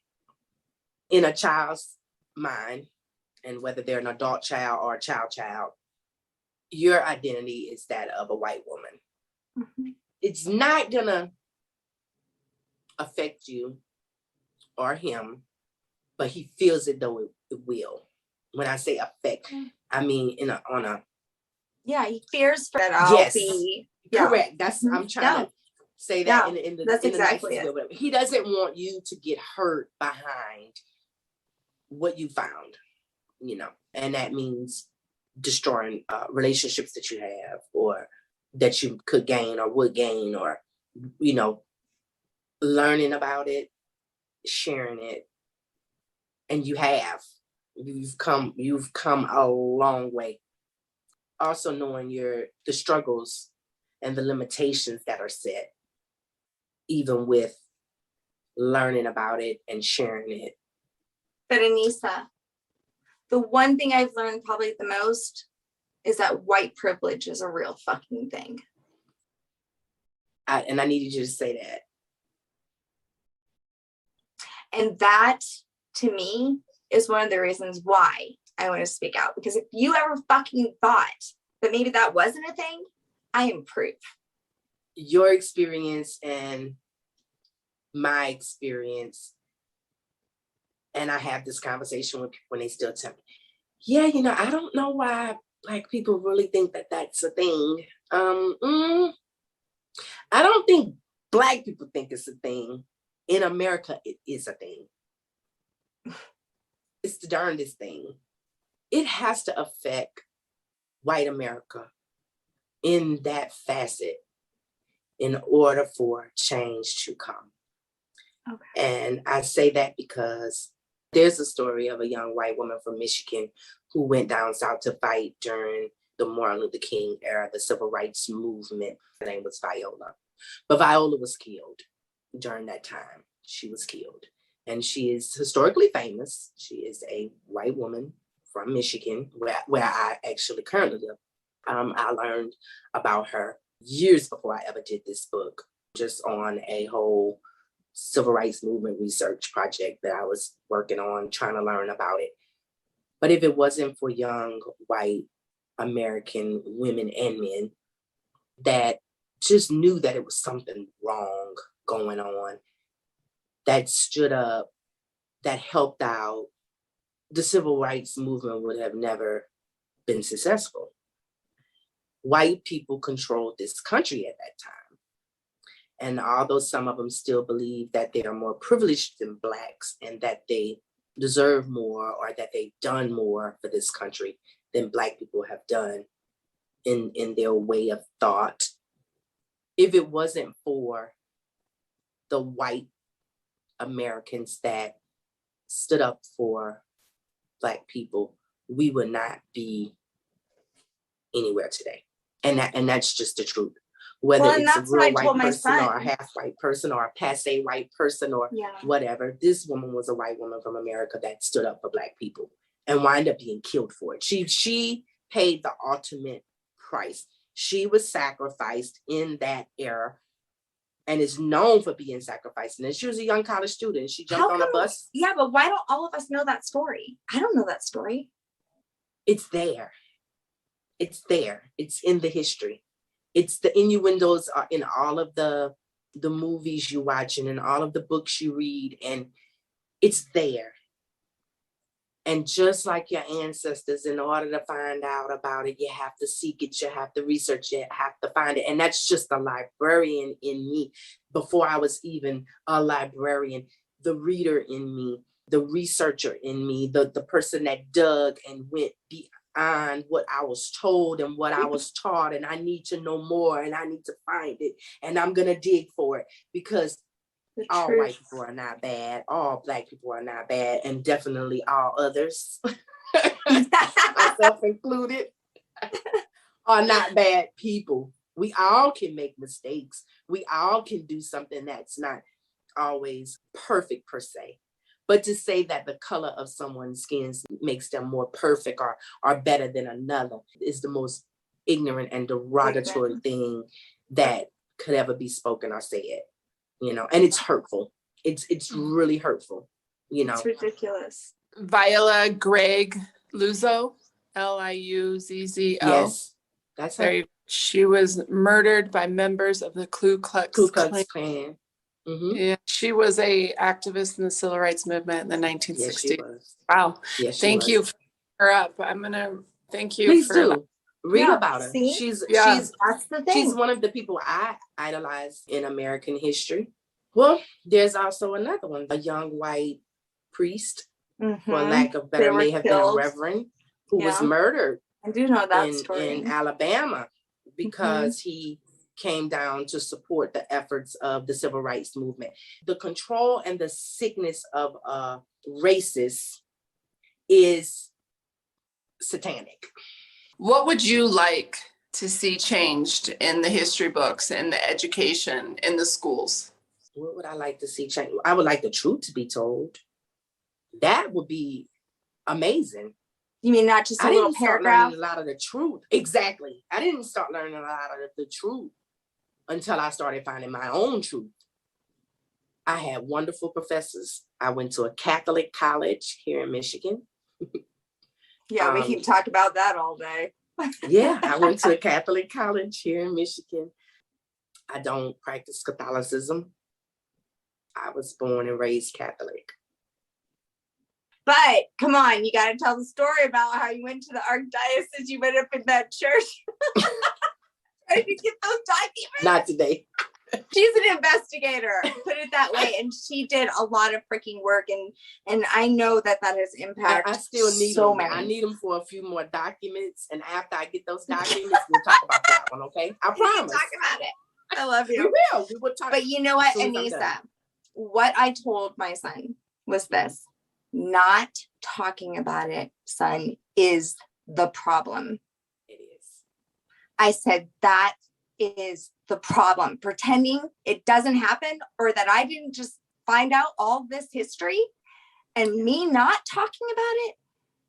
In a child's mind, and whether they're an adult child or a child, your identity is that of a white woman. Mm-hmm. It's not gonna affect you or him, but he feels it though it will. When I say affect, I mean he fears that I'll be correct. That's I'm trying to say that in the that's exactly it. He doesn't want you to get hurt behind what you found, you know, and that means destroying relationships that you have, or that you could gain or would gain, or, you know, learning about it, sharing it, and you've come a long way. Also knowing the struggles and the limitations that are set, even with learning about it and sharing it. But Anissa, the one thing I've learned probably the most is that white privilege is a real fucking thing. And I needed you to say that. And that, to me, is one of the reasons why I want to speak out. Because if you ever fucking thought that maybe that wasn't a thing, I am proof. Your experience and my experience, and I have this conversation with people when they still tell me, yeah, you know, I don't know why Black people really think that that's a thing. I don't think Black people think it's a thing. In America, it is a thing. It's the darndest thing. It has to affect white America in that facet in order for change to come. Okay. And I say that because there's a story of a young white woman from Michigan who went down south to fight during the Martin Luther King era, the civil rights movement. Her name was Viola. But Viola was killed during that time. She was killed. And she is historically famous. She is a white woman from Michigan, where I actually currently live. I learned about her years before I ever did this book, just on a whole civil rights movement research project that I was working on, trying to learn about it. But if it wasn't for young white American women and men that just knew that it was something wrong going on, that stood up, that helped out, the civil rights movement would have never been successful. White people controlled this country at that time. And although some of them still believe that they are more privileged than Blacks and that they deserve more or that they've done more for this country than Black people have done in their way of thought, if it wasn't for the white Americans that stood up for Black people, we would not be anywhere today. And that's just the truth. Whether it's a real white person or a half white person or a passe white person or whatever, this woman was a white woman from America that stood up for Black people and wound up being killed for it. She paid the ultimate price. She was sacrificed in that era and is known for being sacrificed. And she was a young college student. She jumped on a bus. Yeah, but why don't all of us know that story? I don't know that story. It's there. It's there. It's in the history. It's the innuendos are in all of the movies you watch and in all of the books you read, and it's there. And just like your ancestors, in order to find out about it, you have to seek it, you have to research it, have to find it. And that's just the librarian in me. Before I was even a librarian, the reader in me, the researcher in me, the person that dug and went beyond what I was told and what I was taught, and I need to know more and I need to find it and I'm gonna dig for it, because all white people are not bad, all Black people are not bad, and definitely all others, myself included, are not bad people. We all can make mistakes. We all can do something that's not always perfect per se. But to say that the color of someone's skin makes them more perfect or better than another is the most ignorant and derogatory thing that could ever be spoken or said, and it's hurtful. It's really hurtful, It's ridiculous. Viola Greg Luzzo, Liuzzo. Yes, that's her. She was murdered by members of the Ku Klux Klan. Mm-hmm. Yeah, she was a activist in the civil rights movement in the 1960s. Yes, she was. Wow. Yes, thank you for her up. I'm gonna thank you. Please for do. Read about her. See? She's That's the thing. She's one of the people I idolize in American history. Well, there's also another one, a young white priest, for lack of better, may have been a reverend, who was murdered. I do know that story. In Alabama because he came down to support the efforts of the civil rights movement. The control and the sickness of racists is satanic. What would you like to see changed in the history books, in the education, in the schools? What would I like to see change? I would like the truth to be told. That would be amazing. You mean not just a little paragraph? I didn't start learning a lot of the truth. Exactly. I didn't start learning a lot of the truth until I started finding my own truth. I had wonderful professors. I went to a Catholic college here in Michigan. Yeah, we can talk about that all day. Yeah, I went to a Catholic college here in Michigan. I don't practice Catholicism. I was born and raised Catholic. But come on, you got to tell the story about how you went to the archdiocese. You went up in that church. Trying to get those documents. Not today. She's an investigator, put it that way, and she did a lot of freaking work, and I know that has impacted. I still need so them. many. I need them for a few more documents, and after I get those documents, we'll talk about that one. Okay, I promise. Talk about it. I love you. We will talk. But you know what, Anissa? What I told my son was this: not talking about it, son, is the problem. It is. I said that is the problem. Pretending it doesn't happen, or that I didn't just find out all this history and me not talking about it,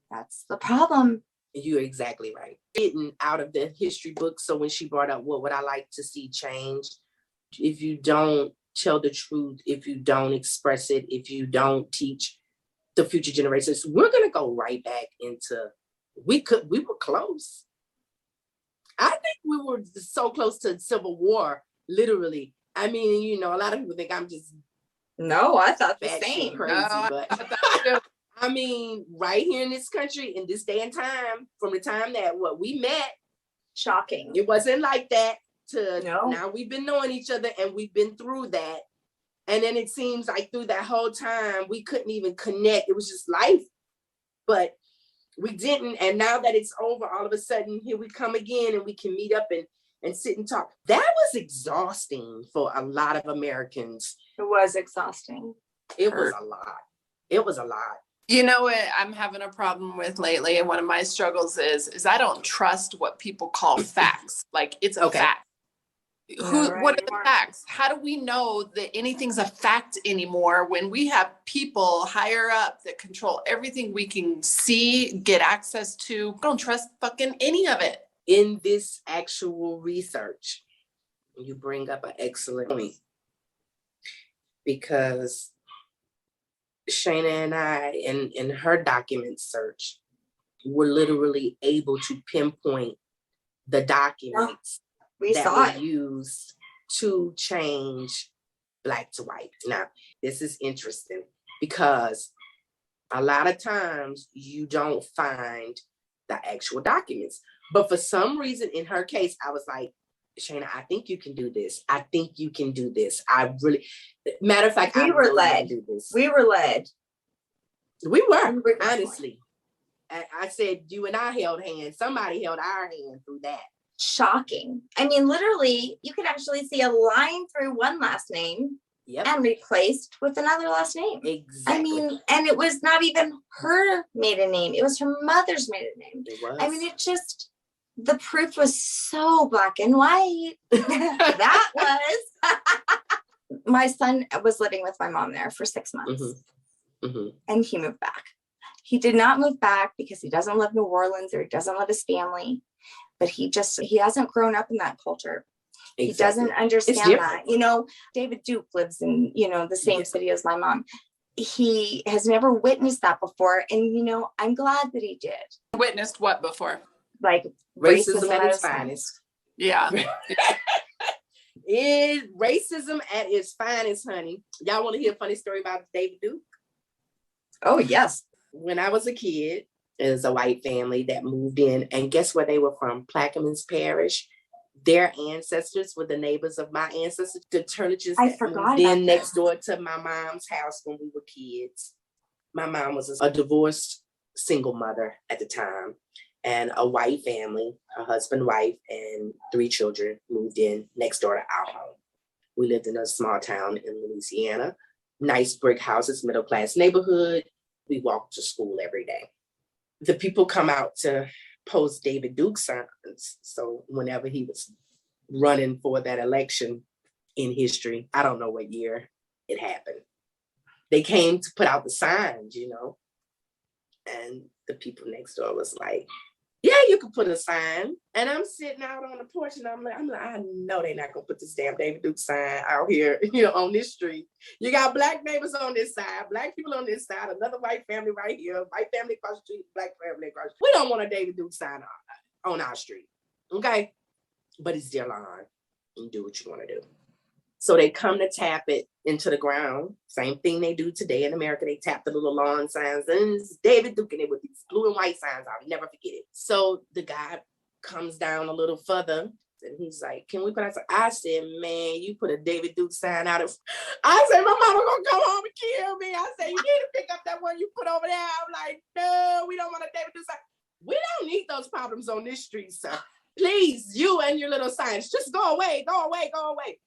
that's the problem. You're exactly right. Getting out of the history book. So when she brought up what would I like to see change, if you don't tell the truth, if you don't express it, if you don't teach the future generations, we're gonna go right back into, we were close. I think we were so close to Civil War, literally. I mean, you know, a lot of people think I'm just No, I thought the batshit same. crazy, No, but I mean, right here in this country, in this day and time, from the time that we met, Shocking. it wasn't like that to No. now we've been knowing each other and we've been through that. And then it seems like through that whole time, we couldn't even connect. It was just life, but we didn't. And now that it's over, all of a sudden, here we come again and we can meet up and sit and talk. That was exhausting for a lot of Americans. It was exhausting. It was a lot. It was a lot. You know what I'm having a problem with lately, and one of my struggles is I don't trust what people call facts. Like, it's a fact. What are the facts? How do we know that anything's a fact anymore when we have people higher up that control everything we can see, get access to? I don't trust fucking any of it. In this actual research, you bring up an excellent point, because Shanna and I, in her document search, were literally able to pinpoint the documents that were used to change Black to white. Now, this is interesting because a lot of times you don't find the actual documents. But for some reason, in her case, I was like, Shanna, I think you can do this. I think you can do this. Matter of fact, we were led. We were led. We were, honestly. I said, you and I held hands. Somebody held our hand through that. Shocking. I mean, literally, you could actually see a line through one last name and replaced with another last name. Exactly. I mean, and it was not even her maiden name. It was her mother's maiden name. It was. I mean, the proof was so black and white. That was. My son was living with my mom there for 6 months. Mm-hmm. Mm-hmm. And he moved back. He did not move back because he doesn't love New Orleans or he doesn't love his family. But he hasn't grown up in that culture. Exactly. He doesn't understand that. You know, David Duke lives in, the same city as my mom. He has never witnessed that before. And, I'm glad that he did. Witnessed what before? Like racism at its finest. Yeah. Racism at its finest, honey. Y'all want to hear a funny story about David Duke? Oh, yes. When I was a kid, it was a white family that moved in, and guess where they were from? Plaquemines Parish. Their ancestors were the neighbors of my ancestors. The Turniches moved in next door to my mom's house when we were kids. My mom was a divorced single mother at the time, and a white family, a husband, wife, and 3 children moved in next door to our home. We lived in a small town in Louisiana, nice brick houses, middle-class neighborhood. We walked to school every day. The people come out to post David Duke signs. So whenever he was running for that election in history, I don't know what year it happened, they came to put out the signs, and the people next door was like, yeah, you can put a sign. And I'm sitting out on the porch and I'm like, I know they're not gonna put this damn David Duke sign out here, on this street. You got Black neighbors on this side, Black people on this side, another white family right here, white family across the street, Black family across the street. We don't want a David Duke sign on our street, okay? But it's still on, and do what you wanna do. So they come to tap it into the ground. Same thing they do today in America. They tap the little lawn signs, and it's David Duke, and it with these blue and white signs. I'll never forget it. So the guy comes down a little further, and he's like, "Can we put out?" I said, "Man, you put a David Duke sign out of." I said, "My mama gonna come home and kill me." I said, "You need to pick up that one you put over there." I'm like, "No, we don't want a David Duke sign. We don't need those problems on this street, sir. Please, you and your little signs, just go away, go away, go away."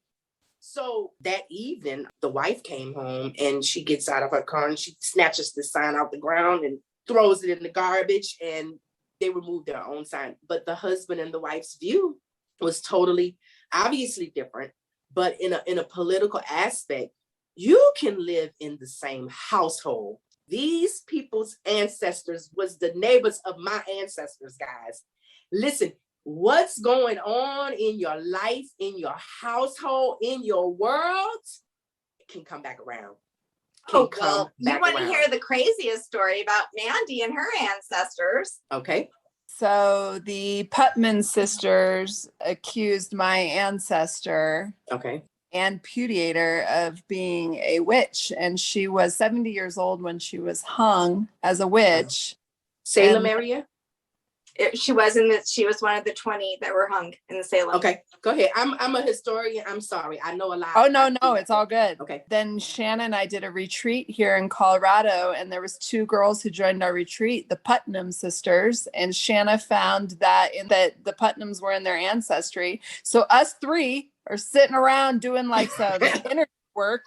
So that evening, the wife came home and she gets out of her car and she snatches the sign out the ground and throws it in the garbage, and they removed their own sign. But the husband and the wife's view was totally, obviously different, but in a political aspect, you can live in the same household. These people's ancestors was the neighbors of my ancestors, guys. Listen, what's going on in your life, in your household, in your world can come back around. Oh, well, you want to hear the craziest story about Mandy and her ancestors. Okay. So the Putman sisters accused my ancestor, okay, Ann Pudiator, of being a witch. And she was 70 years old when she was hung as a witch. Salem area? She was one of the 20 that were hung in the Salem. Okay, go ahead. I'm a historian. I'm sorry. I know a lot. Oh, no, it's all good. Okay. Then Shanna and I did a retreat here in Colorado, and there was 2 girls who joined our retreat, the Putnam sisters, and Shanna found that the Putnams were in their ancestry. So us 3 are sitting around doing like some energy work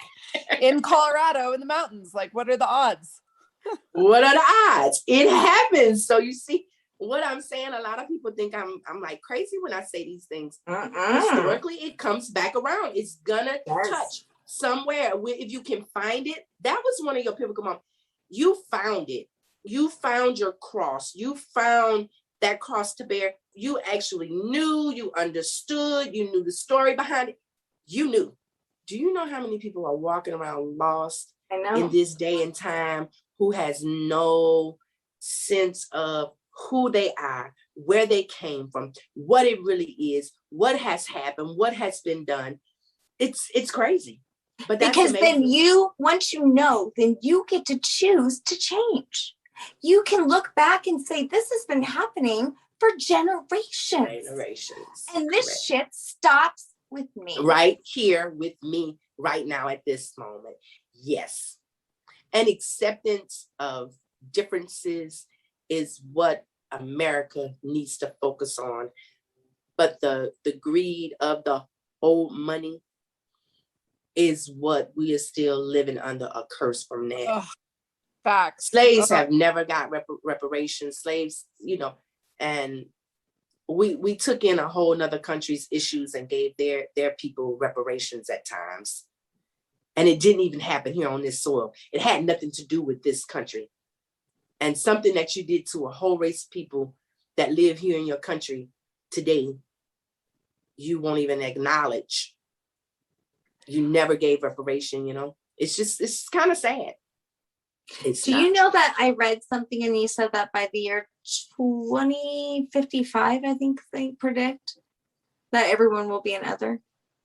in Colorado in the mountains. Like, what are the odds? What are the odds? It happens. So you see, what I'm saying, a lot of people think I'm like crazy when I say these things. Historically, it comes back around. It's gonna touch somewhere. If you can find it, that was one of your pivotal moments. You found it. You found your cross. You found that cross to bear. You actually knew. You understood. You knew the story behind it. You knew. Do you know how many people are walking around lost in this day and time who has no sense of who they are, where they came from, what it really is, what has happened, what has been done? It's crazy. But that's because amazing. Then once you know, then you get to choose to change. You can look back and say, this has been happening for generations. And this shit stops with me. Right here with me right now at this moment. Yes. And acceptance of differences is what America needs to focus on. But the greed of the old money is what we are still living under a curse from that. Ugh, facts. Slaves have never got reparations. Slaves, and we took in a whole nother country's issues and gave their people reparations at times. And it didn't even happen here on this soil. It had nothing to do with this country. And something that you did to a whole race of people that live here in your country today, you won't even acknowledge. You never gave reparation, It's kind of sad. Do you know that I read something, Anissa, that by the year 2055, I think they predict that everyone will be an other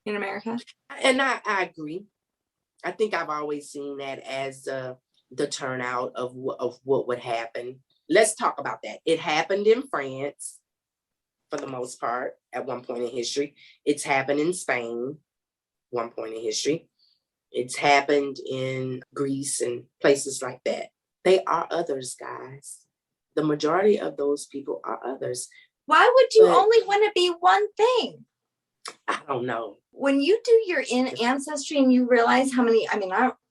in America? And I agree. I think I've always seen that as the turnout of what would happen. Let's talk about that. It happened in France for the most part at one point in history. It's happened in Spain, one point in history. It's happened in Greece and places like that. They are others, guys. The majority of those people are others. Why would you only want to be one thing? I don't know. When you do your ancestry and you realize how many,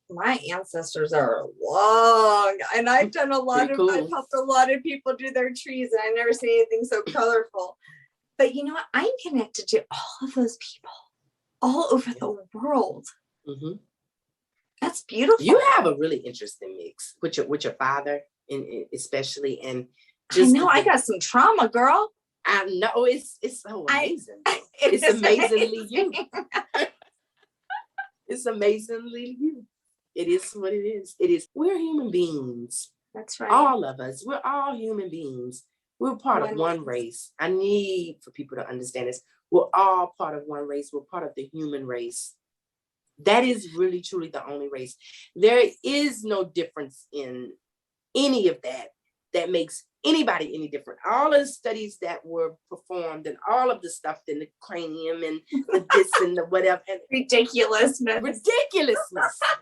my ancestors are long, and I've done I've helped a lot of people do their trees, and I've never seen anything so colorful. But you know what? I'm connected to all of those people all over the world. Mm-hmm. That's beautiful. You have a really interesting mix with your father, especially, and just I got some trauma, girl. I know it's so amazing. It's amazingly you. It's amazingly you. It is what it is. It is. We're human beings. That's right. All of us. We're all human beings. We're part of one race. I need for people to understand this. We're all part of one race. We're part of the human race. That is really, truly the only race. There is no difference in any of that makes anybody any different. All of the studies that were performed and all of the stuff in the cranium and the this and the whatever. And ridiculousness.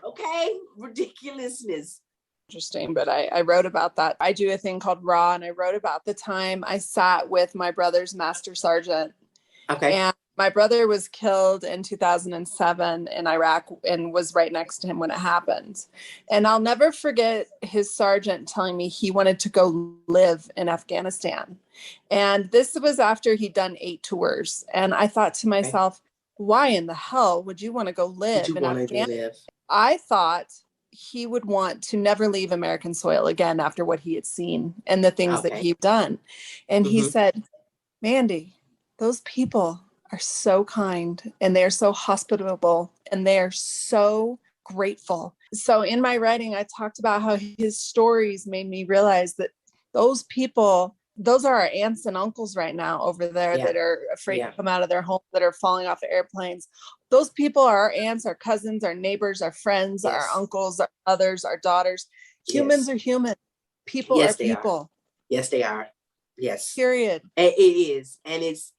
Okay? Ridiculousness. Interesting, but I wrote about that. I do a thing called Raw, and I wrote about the time I sat with my brother's master sergeant. Okay. And my brother was killed in 2007 in Iraq and was right next to him when it happened. And I'll never forget his sergeant telling me he wanted to go live in Afghanistan. And this was after he'd done 8 tours. And I thought to myself, why in the hell would you want to go live in Afghanistan? I thought he would want to never leave American soil again after what he had seen and the things that he'd done. And he said, Mandy, those people are so kind and they're so hospitable and they're so grateful. So in my writing, I talked about how his stories made me realize that those people, those are our aunts and uncles right now over there that are afraid to come out of their home, that are falling off of airplanes. Those people are our aunts, our cousins, our neighbors, our friends, our uncles, our mothers, our daughters. Humans are human. People are people. Yes, they are. Yes. Period. It is. And it's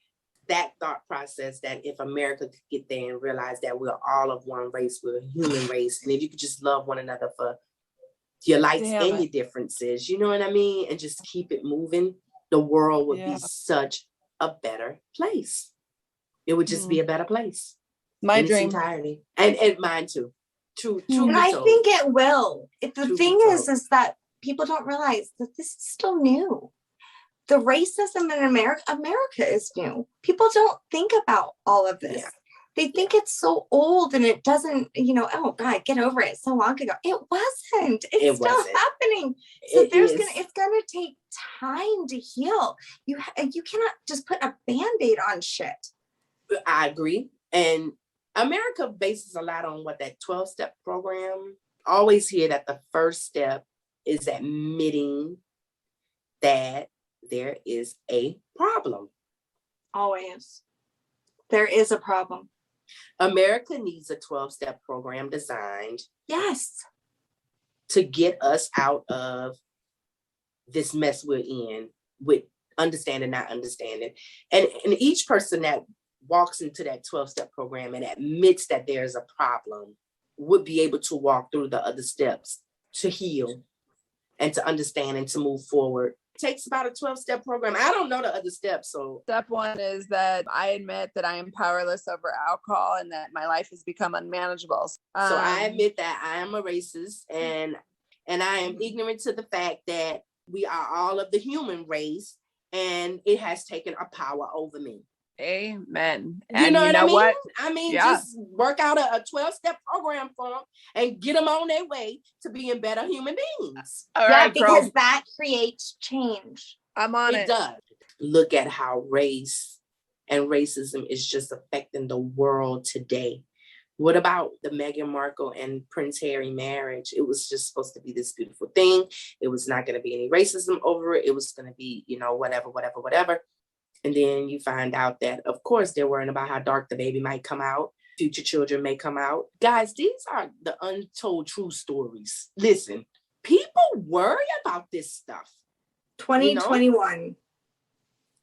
that thought process that if America could get there and realize that we're all of one race, we're a human race. And if you could just love one another for your likes and your differences, you know what I mean? And just keep it moving, the world would be such a better place. It would just be a better place. My in dream. Its entirety. And mine too. True. And I think it will. The thing is that people don't realize that this is still new. The racism in America is new. People don't think about all of this. They think it's so old and it doesn't, oh God, get over it. So long ago. It wasn't. It's still happening. So it's gonna take time to heal. You cannot just put a Band-Aid on shit. I agree. And America bases a lot on that 12-step program. Always hear that the first step is admitting that there is a problem. Always. There is a problem. America needs a 12-step program designed. Yes. To get us out of this mess we're in with understanding, not understanding. And each person that walks into that 12-step program and admits that there's a problem would be able to walk through the other steps to heal and to understand and to move forward. It takes about a 12-step program. I don't know the other steps. So step one is that I admit that I am powerless over alcohol and that my life has become unmanageable. So I admit that I am a racist and I am ignorant to the fact that we are all of the human race and it has taken a power over me. Amen. You know what I mean? What? I mean, just work out a 12-step program for them and get them on their way to being better human beings. All right, because that creates change. I'm on it. It does. Look at how race and racism is just affecting the world today. What about the Meghan Markle and Prince Harry marriage? It was just supposed to be this beautiful thing. It was not going to be any racism over it. It was going to be, whatever. And then you find out that, of course, they're worrying about how dark the baby might come out. Future children may come out. Guys, these are the untold true stories. Listen, people worry about this stuff. 2021.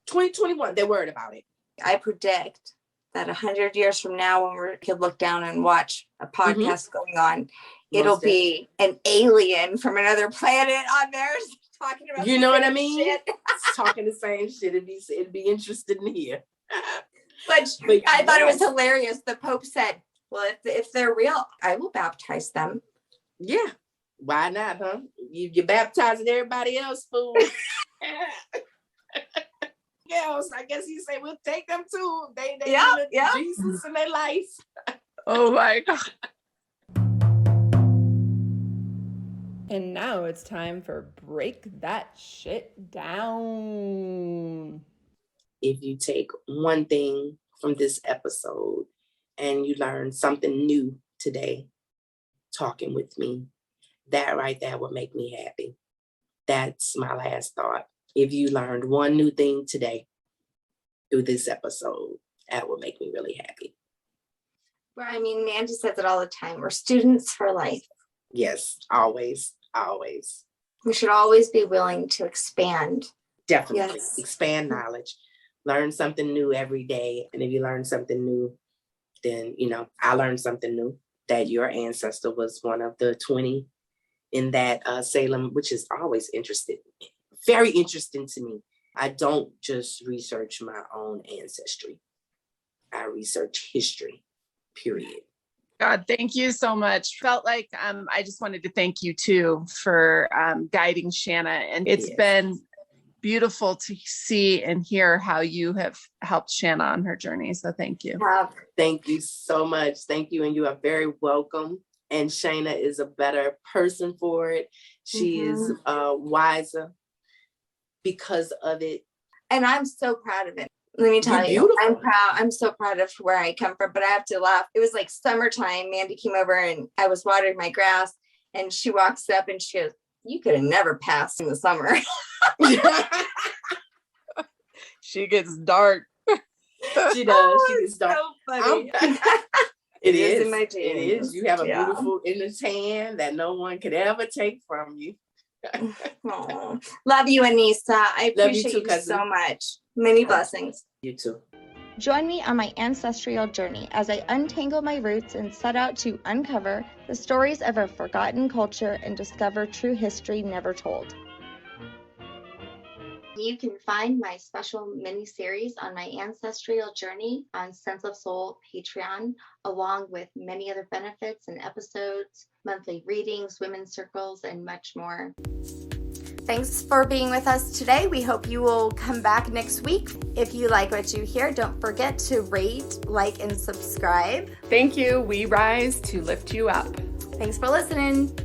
2021, they're worried about it. I predict that 100 years from now, when we could look down and watch a podcast going on, it'll be an alien from another planet on there talking about what I mean? Talking the same shit. It'd be interesting to hear. But I thought it was hilarious. The Pope said, well, if they're real, I will baptize them. Yeah. Why not, huh? You're baptizing everybody else, fool. Else, I guess he said we'll take them too. They Jesus in their life. Oh my God. And now it's time for Break That Shit Down. If you take one thing from this episode and you learn something new today, talking with me, that right there would make me happy. That's my last thought. If you learned one new thing today through this episode, that would make me really happy. Well, I mean, Mandy says it all the time. We're students for life. Yes, always. Always. We should always be willing to expand. Definitely. Yes. Expand knowledge. Learn something new every day. And if you learn something new, then, I learned something new, that your ancestor was one of the 20 in that Salem, which is always very interesting to me. I don't just research my own ancestry. I research history, period. God, thank you so much. Felt like I just wanted to thank you too for guiding Shanna. And it's been beautiful to see and hear how you have helped Shanna on her journey. So thank you. Thank you so much. Thank you. And you are very welcome. And Shanna is a better person for it. She is wiser because of it. And I'm so proud of it. Let me tell You're you, beautiful. I'm proud. I'm so proud of where I come from, but I have to laugh. It was like summertime. Mandy came over and I was watering my grass, and she walks up and she goes, "You could have never passed in the summer." She gets dark. She does. She gets dark. So funny. It is is. in my It genes. is. You have a Yeah. beautiful inner tan that no one could ever take from you. Aw. Love you, Anissa. I Love you appreciate too, you cousin. so much. Many blessings. You too. Join me on my ancestral journey as I untangle my roots and set out to uncover the stories of a forgotten culture and discover true history never told. You can find my special mini-series on my ancestral journey on Sense of Soul Patreon, along with many other benefits and episodes, monthly readings, women's circles, and much more. Thanks for being with us today. We hope you will come back next week. If you like what you hear, don't forget to rate, like, and subscribe. Thank you. We rise to lift you up. Thanks for listening.